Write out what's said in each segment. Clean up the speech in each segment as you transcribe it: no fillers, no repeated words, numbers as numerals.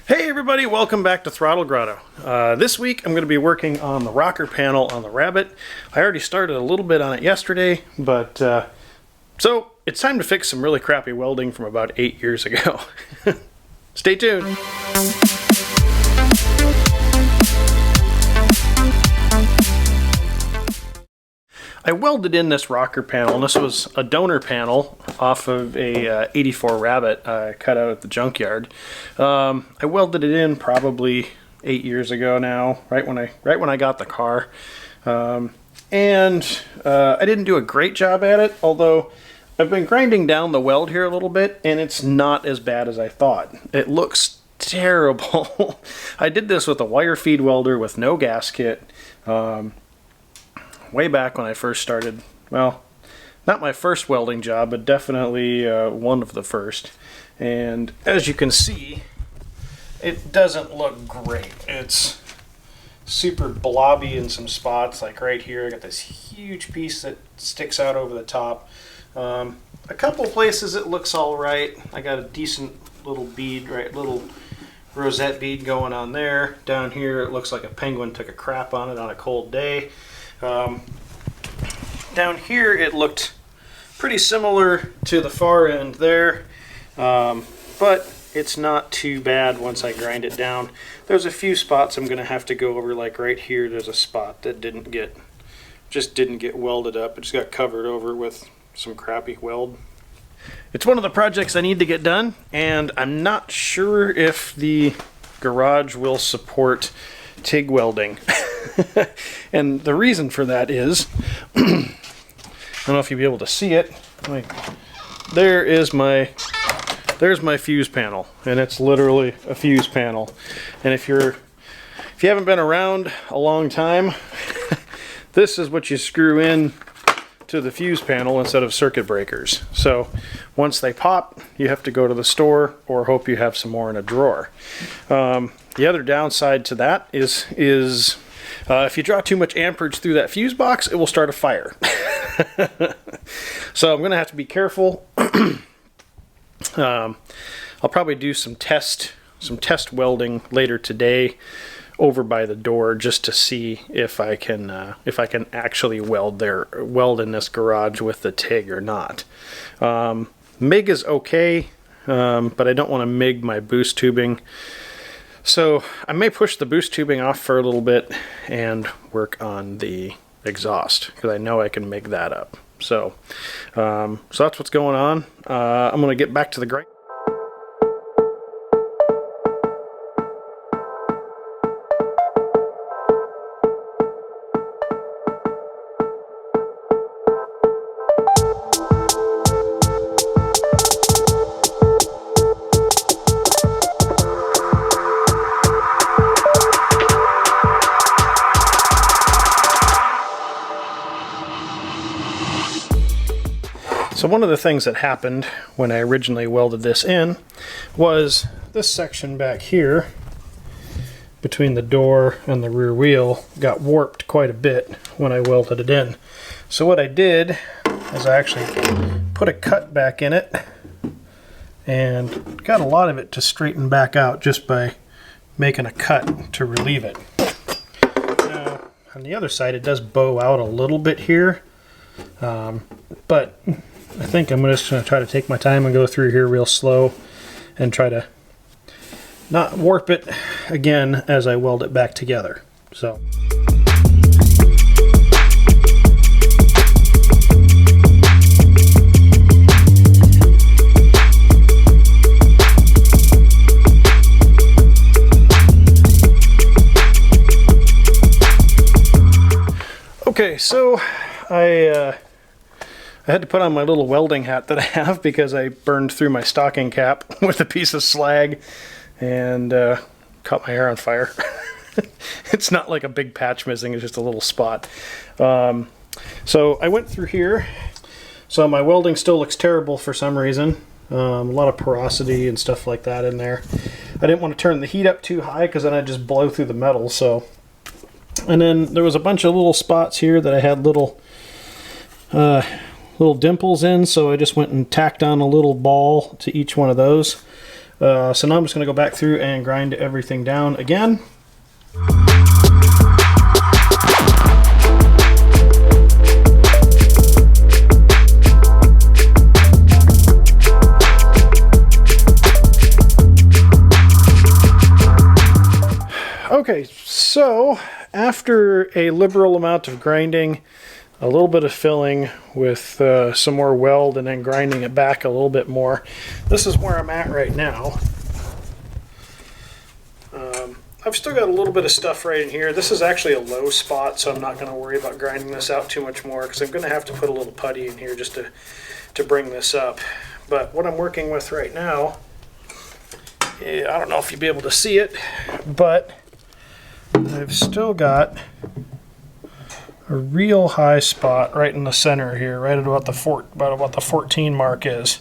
Hey everybody, welcome back to Throttle Grotto. This week I'm going to be working on the rocker panel on the Rabbit. I already started a little bit on it yesterday, but so it's time to fix some really crappy welding from about 8 years ago. Stay tuned. I welded in this rocker panel, and this was a donor panel off of a 84 Rabbit I cut out at the junkyard. I welded it in probably 8 years ago now, right when I got the car. I didn't do a great job at it, although I've been grinding down the weld here a little bit, and it's not as bad as I thought. It looks terrible. I did this with a wire feed welder with no gasket. Way back when I first started, well, not my first welding job, but definitely one of the first. And as you can see, it doesn't look great. It's super blobby in some spots, like right here. I got this huge piece that sticks out over the top. A couple places it looks all right. I got a decent little bead, right, little rosette bead going on there. Down here it looks like a penguin took a crap on it on a cold day. Down here it looked pretty similar to the far end there, but it's not too bad once I grind it down. There's a few spots I'm going to have to go over, like right here there's a spot that just didn't get welded up. It just got covered over with some crappy weld. It's one of the projects I need to get done, and I'm not sure if the garage will support TIG welding. And the reason for that is, I don't know if you'll be able to see it. There's my fuse panel, and it's literally a fuse panel. And if you haven't been around a long time, this is what you screw in to the fuse panel instead of circuit breakers. So once they pop, you have to go to the store or hope you have some more in a drawer. The other downside to that is if you draw too much amperage through that fuse box, it will start a fire. So I'm going to have to be careful. I'll probably do some test welding later today over by the door just to see if I can actually weld in this garage with the TIG or not. MIG is okay, but I don't want to MIG my boost tubing. So I may push the boost tubing off for a little bit and work on the exhaust, because I know I can MIG that up. So that's what's going on. I'm going to get back to the grind. So one of the things that happened when I originally welded this in was this section back here between the door and the rear wheel got warped quite a bit when I welded it in. So what I did is I actually put a cut back in it and got a lot of it to straighten back out just by making a cut to relieve it. Now on the other side it does bow out a little bit here, but I think I'm just going to try to take my time and go through here real slow and try to not warp it again as I weld it back together. So. Okay, so I had to put on my little welding hat that I have because I burned through my stocking cap with a piece of slag and caught my hair on fire. It's not like a big patch missing, it's just a little spot. So I went through here. So my welding still looks terrible for some reason. A lot of porosity and stuff like that in there. I didn't want to turn the heat up too high because then I'd just blow through the metal. So, and then there was a bunch of little spots here that I had little dimples in, so I just went and tacked on a little ball to each one of those. So now I'm just going to go back through and grind everything down again. Okay, so after a liberal amount of grinding, a little bit of filling with some more weld, and then grinding it back a little bit more, this is where I'm at right now. I've still got a little bit of stuff right in here. This is actually a low spot, so I'm not going to worry about grinding this out too much more, because I'm going to have to put a little putty in here just to bring this up. But what I'm working with right now, I don't know if you'll be able to see it, but I've still got a real high spot right in the center here, right at about the 14 mark is.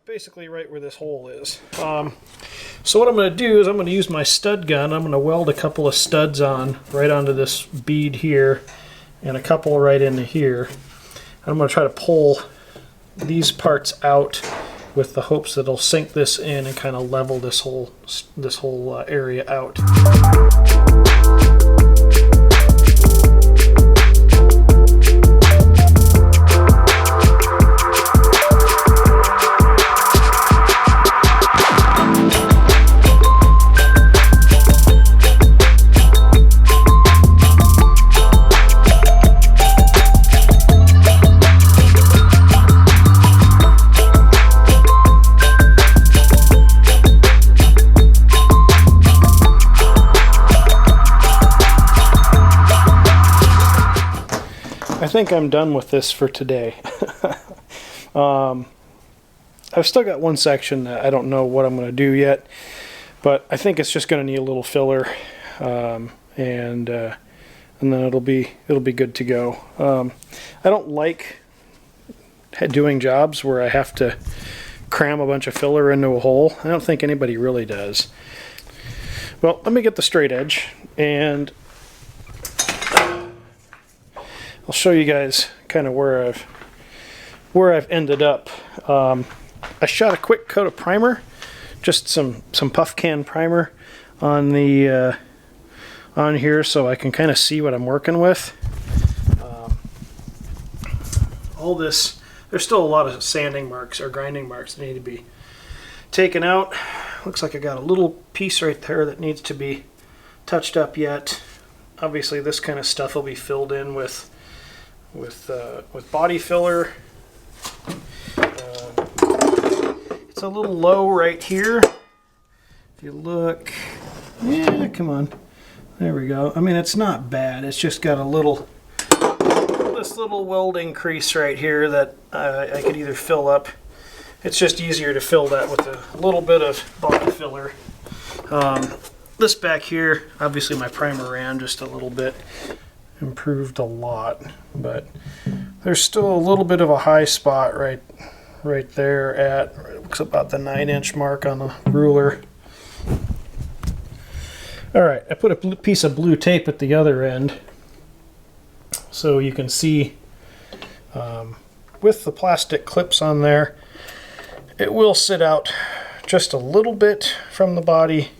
Basically right where this hole is. So what I'm going to do is I'm going to use my stud gun. I'm going to weld a couple of studs on right onto this bead here, and a couple right into here. I'm going to try to pull these parts out with the hopes that it'll sink this in and kind of level this whole area out. I think I'm done with this for today. I've still got one section that I don't know what I'm going to do yet, but I think it's just going to need a little filler, and then it'll be good to go. I don't like doing jobs where I have to cram a bunch of filler into a hole. I don't think anybody really does. Well, let me get the straight edge, and I'll show you guys kind of where I've ended up. I shot a quick coat of primer, just some puff can primer on the on here, so I can kind of see what I'm working with. All this, there's still a lot of sanding marks or grinding marks that need to be taken out. Looks like I got a little piece right there that needs to be touched up yet. Obviously, this kind of stuff will be filled in with body filler. It's a little low right here. If you look, yeah, come on, there we go. I mean, it's not bad. It's just got this little welding crease right here that I could either fill up. It's just easier to fill that with a little bit of body filler. This back here, obviously my primer ran just a little bit. Improved a lot, but there's still a little bit of a high spot right there at, it looks about the 9-inch mark on the ruler. Alright, I put a piece of blue tape at the other end so you can see with the plastic clips on there, it will sit out just a little bit from the body,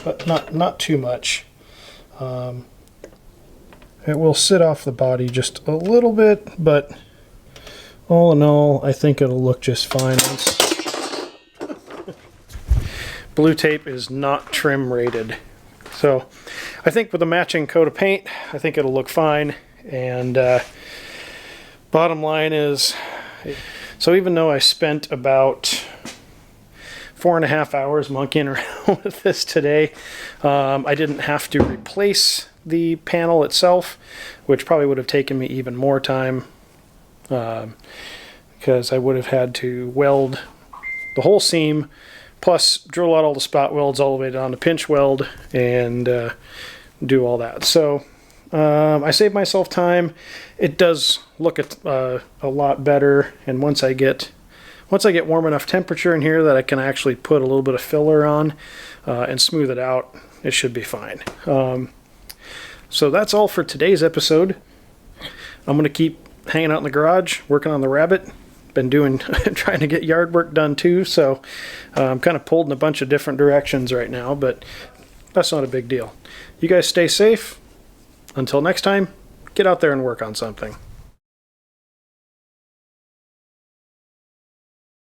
but not too much. It will sit off the body just a little bit, but all in all, I think it'll look just fine. Blue tape is not trim rated. So I think with a matching coat of paint, I think it'll look fine. And bottom line is, so even though I spent about 4.5 hours monkeying around with this today, I didn't have to replace the panel itself, which probably would have taken me even more time, because I would have had to weld the whole seam, plus drill out all the spot welds all the way down to pinch weld, and do all that. So I saved myself time. It does look a lot better, and once I get warm enough temperature in here that I can actually put a little bit of filler on and smooth it out, it should be fine. So that's all for today's episode. I'm going to keep hanging out in the garage, working on the rabbit, been doing trying to get yard work done too, so I'm kind of pulled in a bunch of different directions right now, but that's not a big deal. You guys stay safe. Until next time, get out there and work on something.